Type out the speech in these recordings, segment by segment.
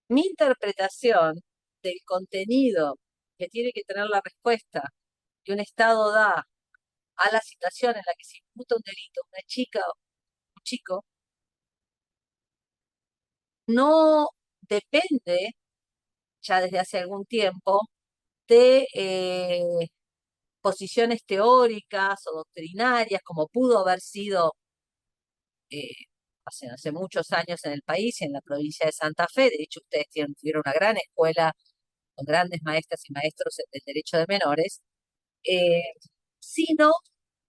Mi interpretación del contenido que tiene que tener la respuesta que un Estado da a la situación en la que se imputa un delito a una chica o un chico no depende, ya desde hace algún tiempo, de posiciones teóricas o doctrinarias, como pudo haber sido eh, hace muchos años en el país y en la provincia de Santa Fe. De hecho, ustedes tuvieron una gran escuela con grandes maestras y maestros del derecho de menores, eh, sino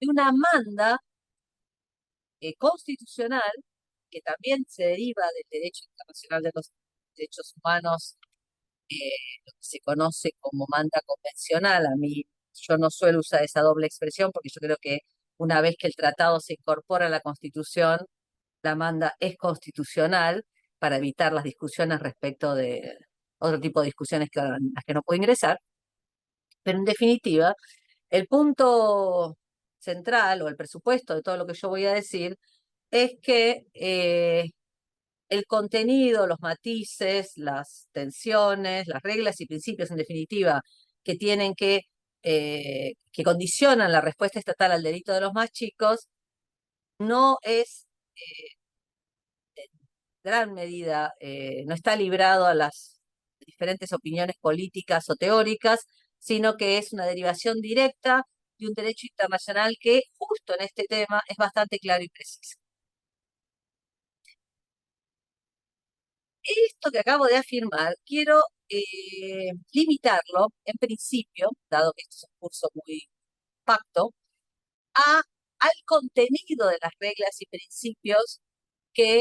de una manda constitucional que también se deriva del derecho internacional de los derechos humanos, eh, lo que se conoce como manda convencional. A mí, yo no suelo usar esa doble expresión porque yo creo que una vez que el tratado se incorpora a la Constitución, la manda es constitucional para evitar las discusiones respecto de otro tipo de discusiones que, a las que no puedo ingresar. Pero en definitiva, el punto central o el presupuesto de todo lo que yo voy a decir es que el contenido, los matices, las tensiones, las reglas y principios, en definitiva, que tienen que condicionan la respuesta estatal al delito de los más chicos, no es en gran medida, no está librado a las diferentes opiniones políticas o teóricas, sino que es una derivación directa de un derecho internacional que justo en este tema es bastante claro y preciso. Esto que acabo de afirmar, quiero limitarlo, en principio, dado que este es un curso muy pacto, al contenido de las reglas y principios que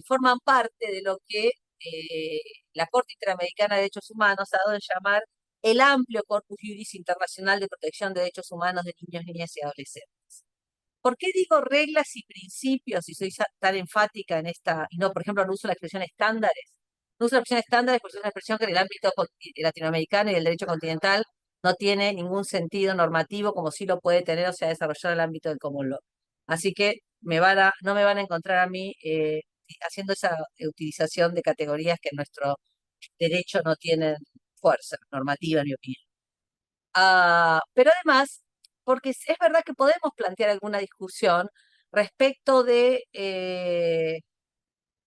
forman parte de lo que la Corte Interamericana de Derechos Humanos ha dado en llamar el amplio corpus juris internacional de protección de derechos humanos de niños, niñas y adolescentes. ¿Por qué digo reglas y principios y soy tan enfática en esta, y no, por ejemplo, no uso la expresión estándares? No uso la expresión estándares porque es una expresión que en el ámbito latinoamericano y del derecho continental no tiene ningún sentido normativo como sí lo puede tener o se ha desarrollado en el ámbito del common law. Así que no me van a encontrar a mí haciendo esa utilización de categorías que en nuestro derecho no tienen fuerza normativa, en mi opinión. Pero además, porque es verdad que podemos plantear alguna discusión respecto de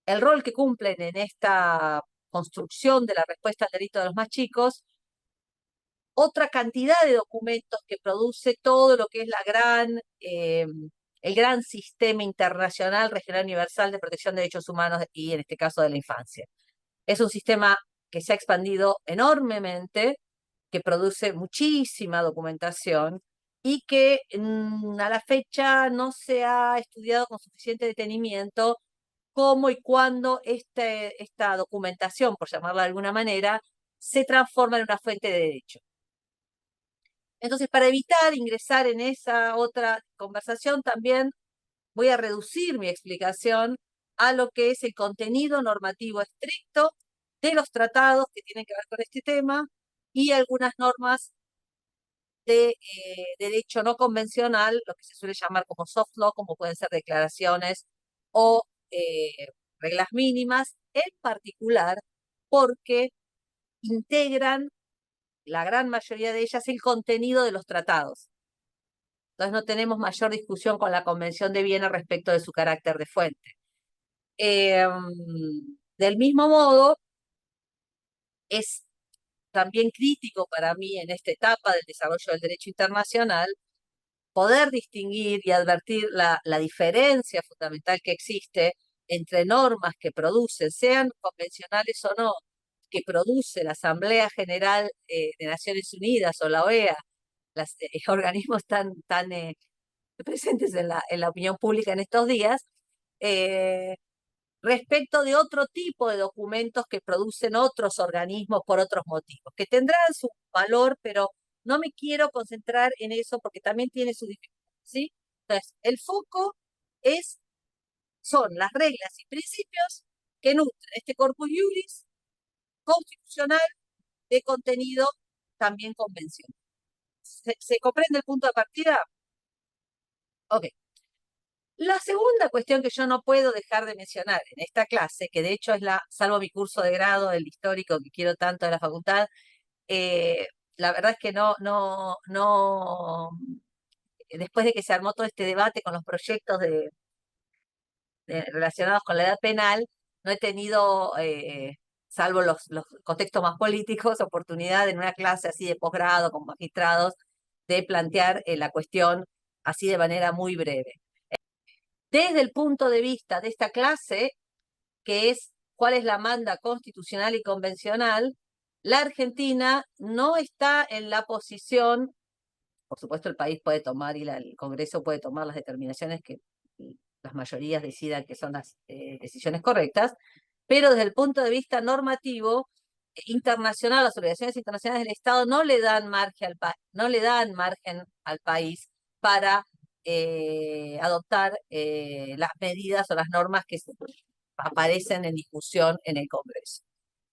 el rol que cumplen en esta construcción de la respuesta al delito de los más chicos, otra cantidad de documentos que produce todo lo que es el gran sistema internacional, regional, universal de protección de derechos humanos y en este caso de la infancia. Es un sistema que se ha expandido enormemente, que produce muchísima documentación y que a la fecha no se ha estudiado con suficiente detenimiento cómo y cuándo esta documentación, por llamarla de alguna manera, se transforma en una fuente de derecho. Entonces, para evitar ingresar en esa otra conversación, también voy a reducir mi explicación a lo que es el contenido normativo estricto de los tratados que tienen que ver con este tema y algunas normas de derecho no convencional, lo que se suele llamar como soft law, como pueden ser declaraciones o reglas mínimas, en particular porque integran la gran mayoría de ellas el contenido de los tratados. Entonces no tenemos mayor discusión con la Convención de Viena respecto de su carácter de fuente. Eh, del mismo modo, es también crítico para mí en esta etapa del desarrollo del derecho internacional poder distinguir y advertir la diferencia fundamental que existe entre normas que producen, sean convencionales o no, que produce la Asamblea General de Naciones Unidas o la OEA, los organismos tan presentes en la opinión pública en estos días, eh, respecto de otro tipo de documentos que producen otros organismos por otros motivos, que tendrán su valor, pero no me quiero concentrar en eso porque también tiene su dificultad, ¿sí? Entonces, el foco son las reglas y principios que nutren este corpus juris constitucional de contenido también convencional. ¿Se comprende el punto de partida? Ok. La segunda cuestión que yo no puedo dejar de mencionar en esta clase, que de hecho es salvo mi curso de grado, el histórico que quiero tanto de la facultad, eh, la verdad es que después de que se armó todo este debate con los proyectos relacionados con la edad penal, no he tenido, salvo los contextos más políticos, oportunidad en una clase así de posgrado con magistrados de plantear la cuestión así de manera muy breve. Desde el punto de vista de esta clase, que es cuál es la manda constitucional y convencional, la Argentina no está en la posición, por supuesto el país puede tomar y el Congreso puede tomar las determinaciones que las mayorías decidan que son las decisiones correctas, pero desde el punto de vista normativo, internacional, las obligaciones internacionales del Estado no le dan margen no le dan margen al país para adoptar las medidas o las normas que aparecen en discusión en el Congreso.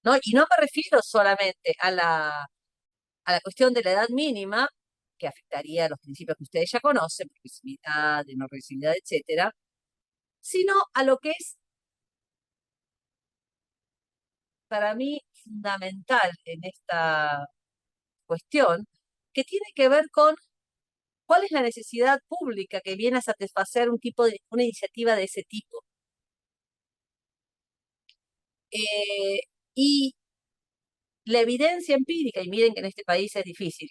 ¿No? Y no me refiero solamente a la cuestión de la edad mínima, que afectaría a los principios que ustedes ya conocen, progresividad, de no regresividad, etcétera, sino a lo que es para mí fundamental en esta cuestión, que tiene que ver con cuál es la necesidad pública que viene a satisfacer una iniciativa de ese tipo. Eh, y la evidencia empírica, y miren que en este país es difícil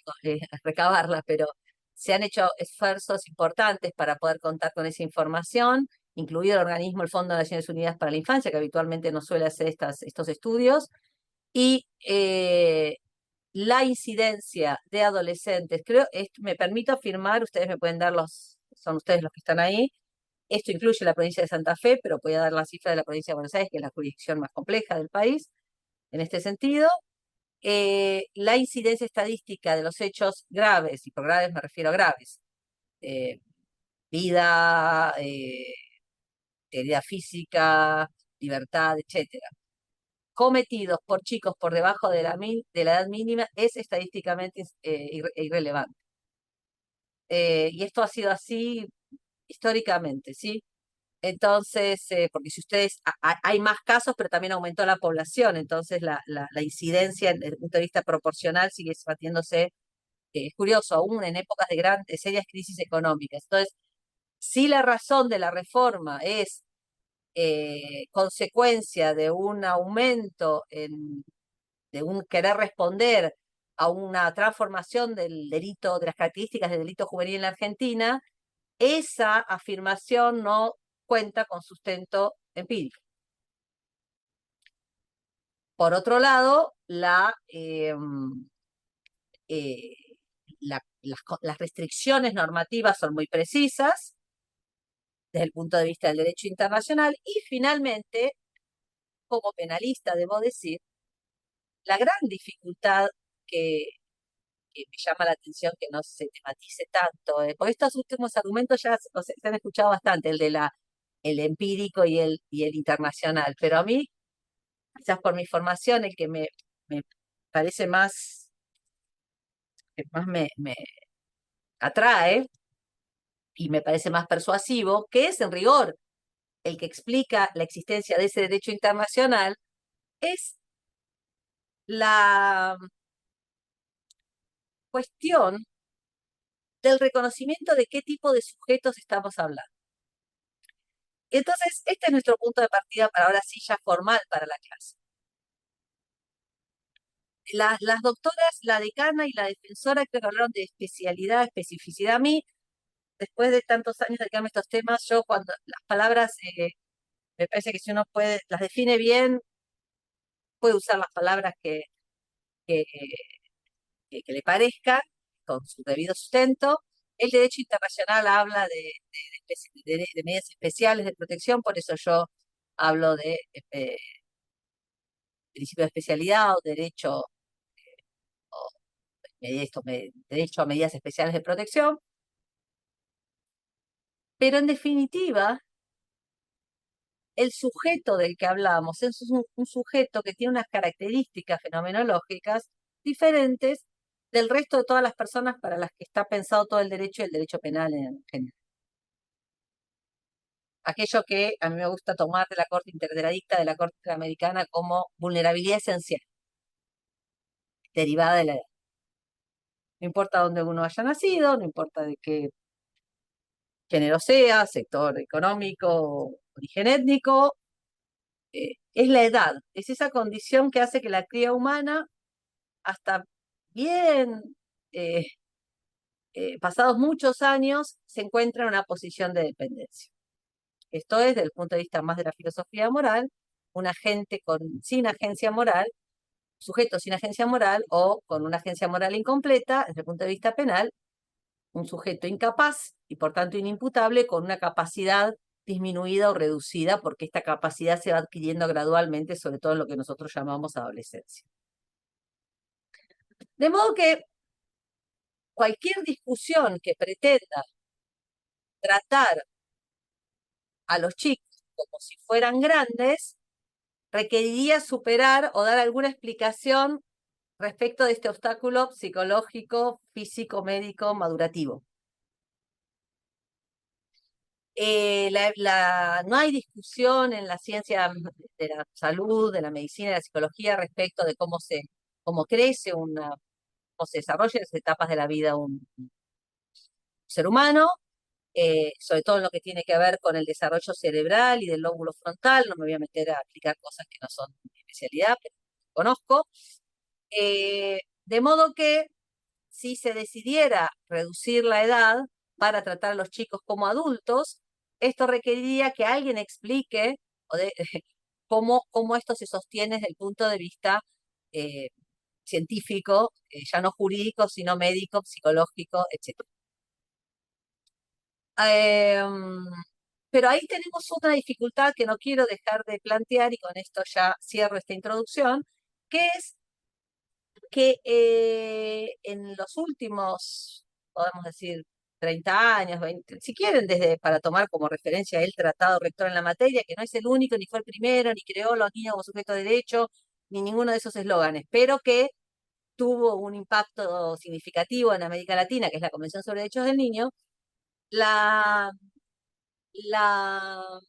recabarla, pero se han hecho esfuerzos importantes para poder contar con esa información, incluido el organismo, el Fondo de Naciones Unidas para la Infancia, que habitualmente no suele hacer estos estudios, y la incidencia de adolescentes, me permito afirmar, ustedes me pueden dar son ustedes los que están ahí, esto incluye la provincia de Santa Fe, pero voy a dar la cifra de la provincia de Buenos Aires, que es la jurisdicción más compleja del país, en este sentido. La incidencia estadística de los hechos graves, y por graves me refiero a graves, eh, vida, integridad física, libertad, etcétera, cometidos por chicos por debajo de la edad mínima, es estadísticamente irrelevante. Y esto ha sido así históricamente, ¿sí? Entonces, porque si ustedes, hay más casos, pero también aumentó la población, entonces la incidencia desde el punto de vista proporcional sigue batiéndose. Es curioso, aún en épocas de grandes, serias crisis económicas. Entonces, si la razón de la reforma es consecuencia de un aumento, de un querer responder a una transformación del delito, de las características del delito juvenil en la Argentina, esa afirmación no cuenta con sustento empírico. Por otro lado, eh, las restricciones normativas son muy precisas desde el punto de vista del derecho internacional y finalmente, como penalista, debo decir, la gran dificultad que me llama la atención que no se tematice tanto, porque estos últimos argumentos ya se han escuchado bastante, el empírico y el internacional, pero a mí, quizás por mi formación, el que me parece que más me atrae y me parece más persuasivo, que es en rigor el que explica la existencia de ese derecho internacional, es la cuestión del reconocimiento de qué tipo de sujetos estamos hablando. Entonces, este es nuestro punto de partida para ahora sí ya formal para la clase. Las doctoras, la decana y la defensora, creo que hablaron de especialidad, especificidad. A mí, después de tantos años dedicarme a estos temas, yo cuando las palabras, me parece que si uno las define bien, puede usar las palabras que, que le parezca, con su debido sustento. El derecho internacional habla de medidas especiales de protección, por eso yo hablo de principio de especialidad o derecho, o derecho a medidas especiales de protección. Pero en definitiva, el sujeto del que hablamos es un sujeto que tiene unas características fenomenológicas diferentes del resto de todas las personas para las que está pensado todo el derecho y el derecho penal en general. aquello que a mí me gusta tomar de la Corte Interamericana, de la Corte Interamericana como vulnerabilidad esencial, derivada de la edad. No importa dónde uno haya nacido, no importa de qué género sea, sector económico, origen étnico, es la edad, es esa condición que hace que la cría humana, hasta bien eh, pasados muchos años, se encuentra en una posición de dependencia. Esto es, desde el punto de vista más de la filosofía moral, un agente sin agencia moral, sujeto sin agencia moral o con una agencia moral incompleta, desde el punto de vista penal, un sujeto incapaz y por tanto inimputable con una capacidad disminuida o reducida, porque esta capacidad se va adquiriendo gradualmente, sobre todo en lo que nosotros llamamos adolescencia. De modo que cualquier discusión que pretenda tratar a los chicos como si fueran grandes, requeriría superar o dar alguna explicación respecto de este obstáculo psicológico, físico, médico, madurativo. No hay discusión en la ciencia de la salud, de la medicina, de la psicología respecto de cómo crece cómo se desarrolla en las etapas de la vida un ser humano, sobre todo en lo que tiene que ver con el desarrollo cerebral y del lóbulo frontal. No me voy a meter a explicar cosas que no son mi especialidad, pero conozco. De modo que si se decidiera reducir la edad para tratar a los chicos como adultos, esto requeriría que alguien explique cómo esto se sostiene desde el punto de vista eh, científico, ya no jurídico, sino médico, psicológico, etc. Pero ahí tenemos una dificultad que no quiero dejar de plantear y con esto ya cierro esta introducción, que es que en los últimos, podemos decir, 30 años, 20, si quieren, para tomar como referencia el tratado rector en la materia, que no es el único, ni fue el primero, ni creó los niños como sujeto de derecho, ni ninguno de esos eslóganes, pero que tuvo un impacto significativo en América Latina, que es la Convención sobre Derechos del Niño. la, la,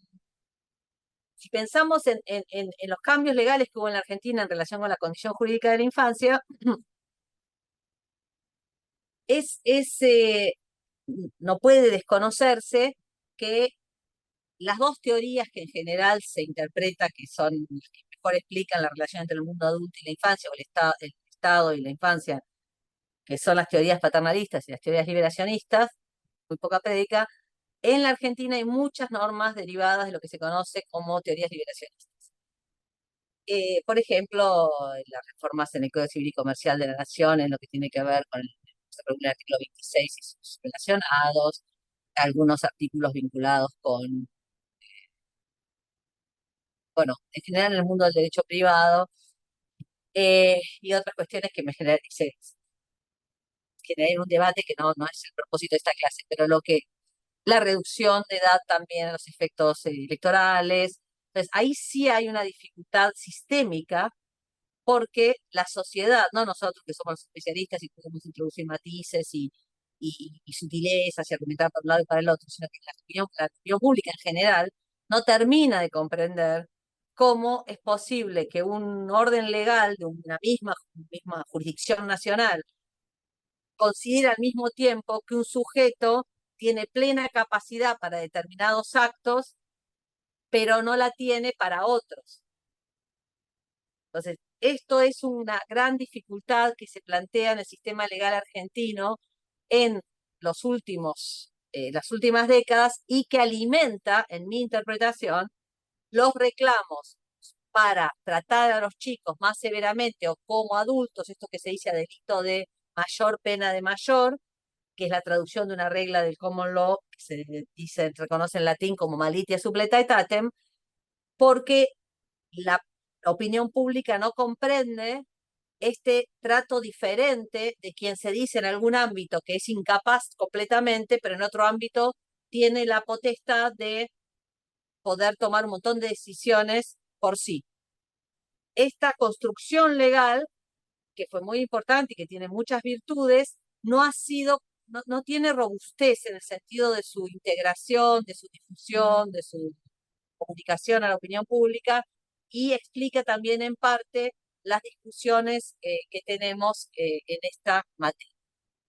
si pensamos en los cambios legales que hubo en la Argentina en relación con la condición jurídica de la infancia, no puede desconocerse que las dos teorías que en general se interpreta que son las que mejor explican la relación entre el mundo adulto y la infancia, o el Estado y la infancia, que son las teorías paternalistas y las teorías liberacionistas, muy poca prédica. En la Argentina hay muchas normas derivadas de lo que se conoce como teorías liberacionistas. Por ejemplo, las reformas en el Código Civil y Comercial de la Nación, en lo que tiene que ver con el artículo 26 y sus relacionados, algunos artículos vinculados con, bueno, en general en el mundo del derecho privado, y otras cuestiones que me generan un debate que no es el propósito de esta clase, pero la reducción de edad también, los efectos electorales. Entonces, ahí sí hay una dificultad sistémica porque la sociedad, no nosotros que somos los especialistas y podemos introducir matices y sutilezas y argumentar por un lado y para el otro, sino que la opinión pública en general no termina de comprender cómo es posible que un orden legal de una misma jurisdicción nacional considere al mismo tiempo que un sujeto tiene plena capacidad para determinados actos, pero no la tiene para otros. Entonces, esto es una gran dificultad que se plantea en el sistema legal argentino en las últimas décadas y que alimenta, en mi interpretación, los reclamos para tratar a los chicos más severamente o como adultos, esto que se dice a delito de mayor pena de mayor, que es la traducción de una regla del common law que reconoce en latín como malitia suppletatatem, porque la opinión pública no comprende este trato diferente de quien se dice en algún ámbito que es incapaz completamente, pero en otro ámbito tiene la potestad de poder tomar un montón de decisiones por sí. Esta construcción legal, que fue muy importante y que tiene muchas virtudes, no ha sido no tiene robustez en el sentido de su integración, de su difusión, de su comunicación a la opinión pública, y explica también en parte las discusiones que tenemos en esta materia.